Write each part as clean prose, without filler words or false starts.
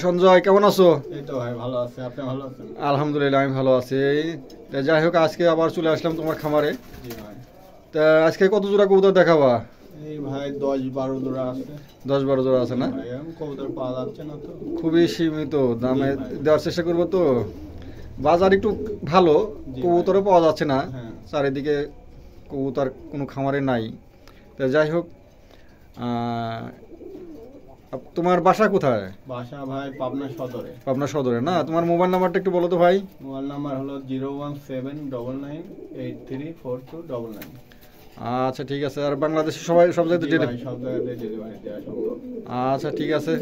সঞ্জয়, কেমন আছো? এই তো ভাই ভালো আছে, আপনি ভালো আছেন? আলহামদুলিল্লাহ, আমি ভালো আছি। যাই হোক, আজকে আবার চলে আসলাম তোমার খামারে। জি ভাই। তা আজকে কত জোড়া কবুতর দেখাবা? এই ভাই 10-12 জোড়া আছে। 10-12 জোড়া আছে না? ভাই কবুতর পাওয়া যাচ্ছে না তো। খুবই সীমিত দামে জি ভাই। দেওয়ার চেষ্টা করবো তো। বাজার একটু ভালো, জি কবুতরও পাওয়া যাচ্ছে না। হ্যাঁ। চারিদিকে কবুতর কোনো খামারে নাই। তা যাই হোক, আহ, তোমার বাসা কোথায়? বাসা ভাই পাবনা সদরে। পাবনা সদরে না? তোমার মোবাইল নাম্বারটা একটু বলো তো ভাই। মোবাইল নাম্বার হলো 01799942999। আচ্ছা, ঠিক আছে। আর বাংলাদেশে সবাই সব জায়গায় জি ভাই, সব জায়গাতে ডেলিভারি দেওয়া সম্ভব। আচ্ছা, ঠিক আছে।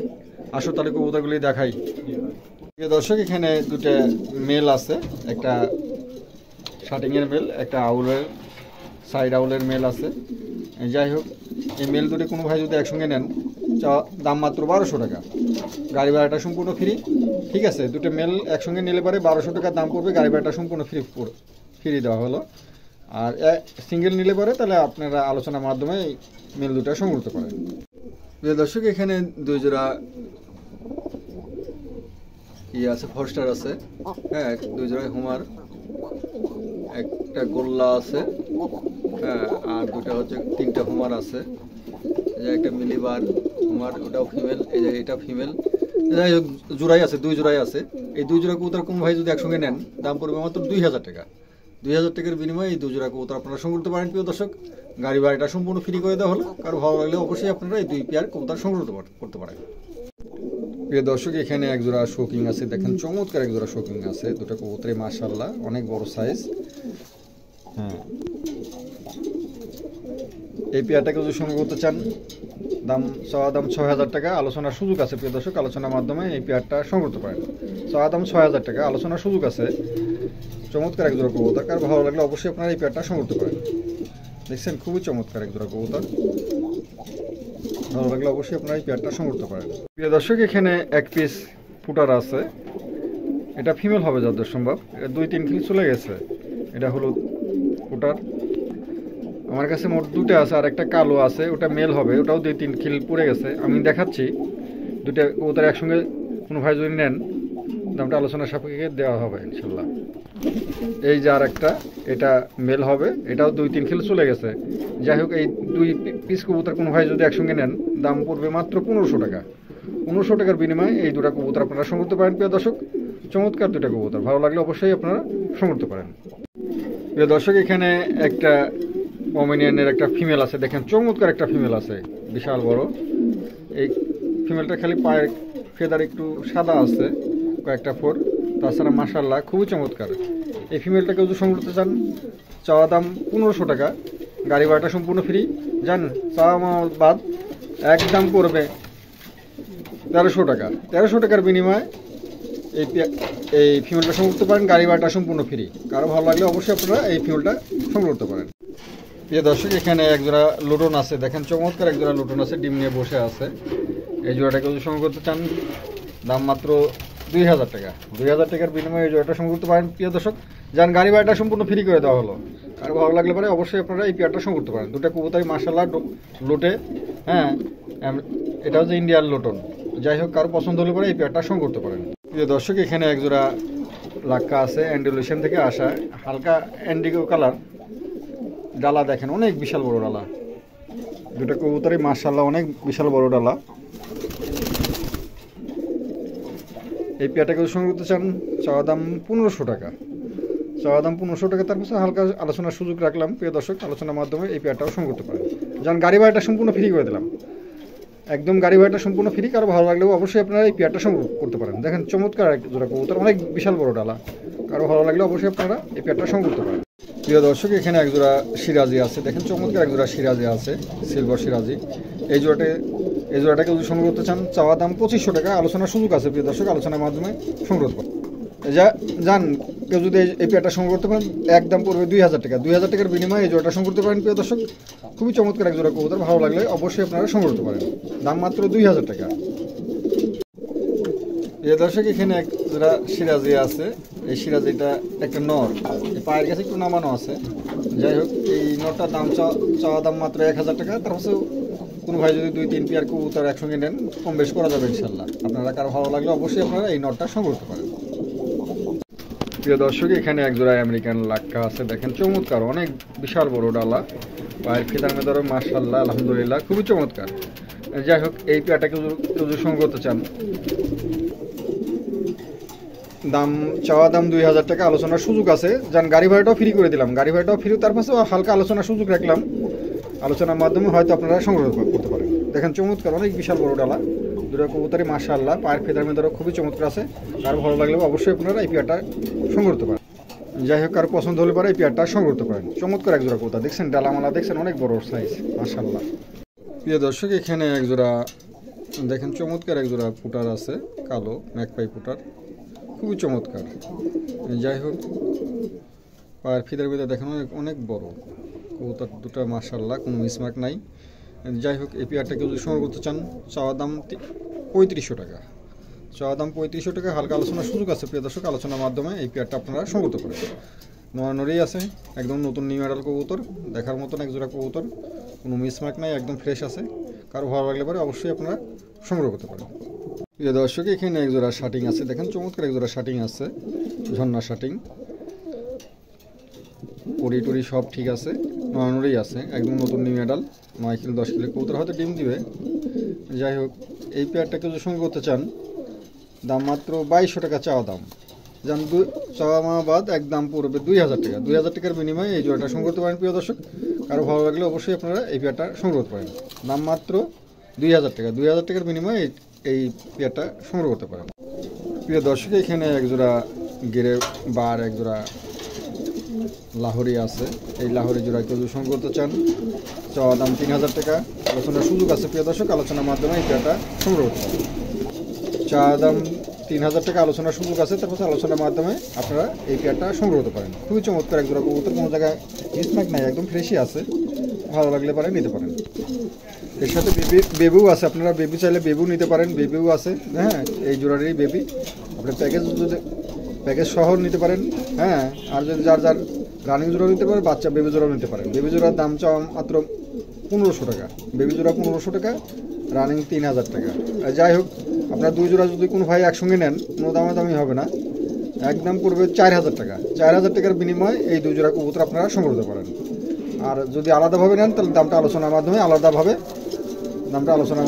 আসো তাহলে কবুতরগুলি দেখাই। জি ভাই। প্রিয় দর্শক, এখানে দুটো মেল আছে, একটা শার্টিংয়ের মেল, একটা আউলের সাইড আউলের মেল আছে। যাই হোক, এই মেল দুটি কোনো ভাই যদি একসঙ্গে নেন, দাম মাত্র 1200 টাকা। গাড়ি ভাড়াটা সম্পূর্ণ ফ্রি। ঠিক আছে, দুটো মেল একসঙ্গে নিলে পরে 1200 টাকা দাম পড়বে, গাড়ি ভাড়াটা সম্পূর্ণ ফ্রি দেওয়া হলো। আর সিঙ্গেল নিলে পরে তাহলে আপনারা আলোচনার মাধ্যমে এই মেল দুটো সংগ্রহ করতে পারেন। প্রিয় দর্শক, এখানে দুই জোড়া আছে, ফস্টার আছে। হ্যাঁ, দুই জোড়ায় হুমার, একটা গোল্লা আছে। হ্যাঁ, আর দুটা হচ্ছে তিনটা হুমার আছে। এই যে একটা মিলিবার হুমার, ওটাও ফিমেল। এই যে এটা ফিমেল। যাই হোক, জোড়াই আছে, দুই জোড়াই আছে। এই দুই জোড়া কবুতর কোন ভাই যদি একসঙ্গে নেন, দাম পড়বে মাত্র 2000 টাকা। 2000 টাকার বিনিময়ে এই দুই জোড়া কবুতর আপনারা সংগ্রহ করতে পারেন। প্রিয় দর্শক, গাড়ি ভাড়াটা সম্পূর্ণ ফ্রি করে দেওয়া হলো। কারো ভালো লাগলে অবশ্যই আপনারা এই দুই পেয়ার কবুতর সংগ্রহ করতে পারেন। প্রিয় দর্শক, এখানে এক জোড়া শোকিং আছে, দেখেন চমৎকার এক জোড়া শোকিং আছে। দুটো কবুতরে মাশাআল্লাহ অনেক বড় সাইজ। হ্যাঁ, এই পেয়ারটাকে যদি সংগ্রহ করতে চান, দাম 6000 টাকা, আলোচনার সুযোগ আছে। প্রিয় দর্শক, আলোচনার মাধ্যমে এই পেয়ারটা সংগ্রহ করতে পারেন। 6000 টাকা, আলোচনার সুযোগ আছে। চমৎকার এক জোড়া কবুতর, কার ভালো লাগলে অবশ্যই আপনারা এই পেয়ারটা সংগ্রহ করতে পারেন। দেখছেন, খুবই চমৎকার এক জোড়া কবুতর, ভালো লাগলে অবশ্যই আপনারা এই পেয়ারটা সংগ্রহ করতে পারেন। প্রিয় দর্শক, এখানে এক পিস ফুটার আছে, এটা ফিমেল হবে যতদূর সম্ভব। এটা 2-3 খিল চলে গেছে। এটা হলুদ ফুটার। আমার কাছে মোট দুটো আছে, আর একটা কালো আছে, ওটা মেল হবে, ওটাও 2-3 খিল পড়ে গেছে। আমি দেখাচ্ছি দুটো কবুতর একসঙ্গে কোনো ভাই যদি নেন, দামটা আলোচনার সাপেক্ষে দেওয়া হবে ইনশাল্লাহ। এই যে আর একটা, এটা মেল হবে, এটাও 2-3 খিল চলে গেছে। যাই হোক, এই দুই পিস কবুতর কোনো ভাই যদি একসঙ্গে নেন, দাম পড়বে মাত্র 1500 টাকা। 1500 টাকার বিনিময়ে এই দুটা কবুতর আপনারা সংগ্রহ করতে পারেন। প্রিয় দর্শক, চমৎকার দুটা কবুতর, ভালো লাগলে অবশ্যই আপনারা সংগ্রহ করতে পারেন। প্রিয় দর্শক, এখানে একটা পমেনিয়ানের একটা ফিমেল আছে, দেখেন চমৎকার একটা ফিমেল আছে, বিশাল বড়। এই ফিমেলটা খালি পায়ের ফেদার একটু সাদা আছে, কয়েকটা ফোর, তাছাড়া মাশাআল্লাহ খুবই চমৎকার। এই ফিমেলটাকে যদি সংগ্রহ করতে চান, চাওয়া দাম 1500 টাকা, গাড়ি ভাড়াটা সম্পূর্ণ ফ্রি। যান, চাওয়া বাদ একদম পড়বে 1300 টাকা। 1300 টাকার বিনিময়ে এই ফিমেলটা সংগ্রহ করতে পারেন, গাড়ি ভাড়াটা সম্পূর্ণ ফ্রি। কারো ভালো লাগলে অবশ্যই আপনারা এই ফিমেলটা সংগ্রহ করতে পারেন। প্রিয় দর্শক, এখানে এক জোড়া লুটন আছে, দেখেন চমৎকার এক জোড়া লুটন আছে, ডিম নিয়ে বসে আছে। এই জোড়াটাকে যদি সংগ্রহ করতে চান, দাম মাত্র 2000 টাকা। 2000 টাকার বিনিময়ে এই জোড়াটা সংগ্রহ করতে পারেন। প্রিয় দর্শক, যান, গাড়ি ভাড়াটা সম্পূর্ণ ফ্রি করে দেওয়া হলো। আর ভালো লাগলে পরে অবশ্যই আপনারা এই পেয়ারটা সংগ্রহ করতে পারেন। দুটো কবুতরই মাশাআল্লাহ লোটে। হ্যাঁ, এটা হচ্ছে ইন্ডিয়ান লুটন। যাই হোক, কারো পছন্দ হলে পরে এই পেয়ারটা সংগ্রহ করতে পারেন। প্রিয় দর্শক, এখানে এক জোড়া লাক্কা আছে, অ্যান্ডুলেশন থেকে আসা, হালকা ইন্ডিগো কালার। ডালা দেখেন, অনেক বিশাল বড় ডালা। দুটো কবুতরই মাশাআল্লাহ অনেক বিশাল বড় ডালা। এই পেয়ারটাকে সংগ্রহ করতে চান, চাওয়া দাম 1500 টাকা। চাওয়া দাম 1500 টাকা, তার পাশে হালকা আলোচনার সুযোগ রাখলাম। প্রিয় দর্শক, আলোচনার মাধ্যমে এই পেয়ারটাও সংগ্রহ করতে পারেন। যান, গাড়ি ভাড়াটা সম্পূর্ণ ফ্রি করে দিলাম, একদম গাড়ি ভাড়াটা সম্পূর্ণ ফ্রি। কারো ভালো লাগলেও অবশ্যই আপনারা এই পেয়ারটা সংগ্রহ করতে পারেন। দেখেন চমৎকার এক জোড়া কবুতর, অনেক বিশাল বড় ডালা। কারো ভালো লাগলে অবশ্যই আপনারা এই পেয়ারটা সংগ্রহ করতে পারেন। প্রিয় দর্শক, এখানে এক জোড়া সিরাজি আছে, দেখেন চমৎকার এক জোড়া সিরাজি আছে, সিলভার সিরাজি। এই জোড়াটাকে যদি সংগ্রহ করতে চান, চাওয়া দাম 2500 টাকা, আলোচনার সুযোগ আছে। প্রিয় দর্শক, আলোচনার মাধ্যমে সংগ্রহ করেন। যান, কেউ যদি এই পেয়ারটা সংগ্রহ করতে পারেন, একদম পড়বে 2000 টাকা। 2000 টাকার বিনিময়ে এই জোড়াটা সংগ্রহ করতে পারেন। প্রিয় দর্শক, খুবই চমৎকার এক জোড়া কবুতর, ভালো লাগলে অবশ্যই আপনারা সংগ্রহ করতে পারেন। দাম মাত্র 2000 টাকা। প্রিয় দর্শক, এখানে এক জোড়া সিরাজি আছে। এই সিরাজিটা একটা নর, এই পায়ের কাছে একটু নামানো আছে। যাই হোক, এই নরটার দাম চাওয়া দাম মাত্র 1000 টাকা, তার পাশে কোনো ভাই যদি 2-3 পেয়ার কবুতর একসঙ্গে নেন কম বেশ করা যাবে ইনশাল্লাহ। আপনারা কারো ভালো লাগলে অবশ্যই আপনারা এই নটটা সংগ্রহ করতে পারেন। প্রিয় দর্শক, এখানে এক জোড়া আমেরিকান লাক্কা আছে, দেখেন চমৎকার, অনেক বিশাল বড় ডালা, পায়ের ফিতার মেদারও মাশাআল্লাহ আলহামদুলিল্লাহ খুবই চমৎকার। যাই হোক, এই পেয়ারটা কেউ যদি সংগ্রহ করতে চান, চাওয়া দাম 2000 টাকা, আলোচনার সুযোগ আছে। যান গাড়ি ভাড়াটাও ফ্রি করে দিলাম, গাড়ি ভাড়াটাও ফ্রি, তার পাশে হালকা আলোচনার সুযোগ রাখলাম। আলোচনার মাধ্যমে হয়তো আপনারা সংগ্রহ করতে পারেন। দেখেন চমৎকার, অনেক বিশাল বড় ডালা, দুটো কবুতরই মাশাআল্লাহ, পায়ের ফিতার মেদারও খুবই চমৎকার আছে। কারো ভালো লাগলে অবশ্যই আপনারা এই পেয়ারটা সংগ্রহ করতে পারেন। যাই হোক, কারো পছন্দ হলে পরে এই পেয়ারটা সংগ্রহ করতে পারেন। চমৎকার এক জোড়া কবুতর, দেখছেন ডালামালা, দেখছেন অনেক বড় সাইজ মাশাআল্লাহ। প্রিয় দর্শক, এখানে এক জোড়া দেখেন চমৎকার এক জোড়া পুটার আছে, কালো ম্যাকপাই পুটার, খুবই চমৎকার। যাই হোক, পায়ের ফিতার মেদার দেখেন অনেক বড় কবুতর দুটো মাশাআল্লাহ, কোনো মিসমার্ক নাই। যাই হোক, এই পেয়ারটা কেউ যদি সংগ্রহ করতে চান, চাওয়া দাম 3500 টাকা, চাওয়া দাম 3500 টাকা, হালকা আলোচনার সুযোগ আছে। প্রিয় দর্শক, আলোচনার মাধ্যমে এই পেয়ারটা আপনারা সংগ্রহ করতে পারেন। নড়েই আছে, একদম নতুন নিউ অ্যাডাল কবুতর, দেখার মতন এক জোড়া কবুতর, কোনো মিসমার্ক নাই, একদম ফ্রেশ আছে। কারো ভালো লাগলে পরে অবশ্যই আপনারা সংগ্রহ করতে পারেন। প্রিয় দর্শক, এখানে এক জোড়া শার্টিং আছে, দেখেন চমৎকার এক জোড়া শার্টিং আছে, ঝর্ণা শার্টিং, পরি টরি সব ঠিক আছে, নড়েই আছে, একদম নতুন নিউ অ্যাডাল, 9 কিলো 10 কিলো কবুতর হয়তো ডিম দিবে। যাই হোক, এই পেয়ারটাকে যদি সংগ্রহ করতে চান, দাম মাত্র 2200 টাকা চাওয়া দাম, যান চাওয়া মাওয়া বাদ এক দাম পড়বে 2000 টাকা। 2000 টাকার বিনিময়ে এই জোড়াটা সংগ্রহ করতে পারেন। প্রিয় দর্শক, কারো ভালো লাগলে অবশ্যই আপনারা এই পেয়ারটা সংগ্রহ করতে পারেন। দাম মাত্র 2000 টাকা, 2000 টাকার বিনিময়ে এই পেয়ারটা সংগ্রহ করতে পারেন। প্রিয় দর্শক, এখানে এক জোড়া গেরে বার, এক জোড়া লাহোরি আছে, এই লাহোরি জোড়া কেউ যদি সংগ্রহ করতে চান, চাওয়া দাম 3000 টাকা, আলোচনার সুযোগ আছে। প্রিয় দর্শক, আলোচনার মাধ্যমে এই পেয়ারটা সংগ্রহ করতে পারেন। চাওয়া দাম 3000 টাকা, আলোচনার সুযোগ আছে, তারপর আলোচনার মাধ্যমে আপনারা এই পেয়ারটা সংগ্রহ করতে পারেন। খুবই চমৎকার এক জোড়া কবুতর, কোনো জায়গায় মিসমার্ক নাই, একদম ফ্রেশই আছে, ভালো লাগলে পারে নিতে পারেন। এর সাথে বেবিও আছে, আপনারা বেবি চাইলে বেবিও নিতে পারেন, বেবিও আছে। হ্যাঁ, এই জোড়ারই বেবি আপনি প্যাকেজ সহ নিতে পারেন। হ্যাঁ, আর যদি যার রানিং জোড়াও নিতে পারেন, বাচ্চা বেবি জোড়াও নিতে পারেন। বেবি জোড়ার দাম চাওয়া মাত্র 1500 টাকা, বেবি জোড়া 1500 টাকা, রানিং 3000 টাকা। যাই হোক, আপনার দুই জোড়া যদি কোনো ভাই একসঙ্গে নেন, কোনো দামাদামি হবে না, একদম পড়বে 4000 টাকা। 4000 টাকার বিনিময়ে এই দুই জোড়া কবুতর আপনারা সংগ্রহ করতে পারেন। আর যদি আলাদাভাবে নেন, তাহলে দামটা আলোচনার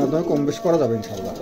মাধ্যমে কম বেশ করা যাবে ইনশাআল্লাহ।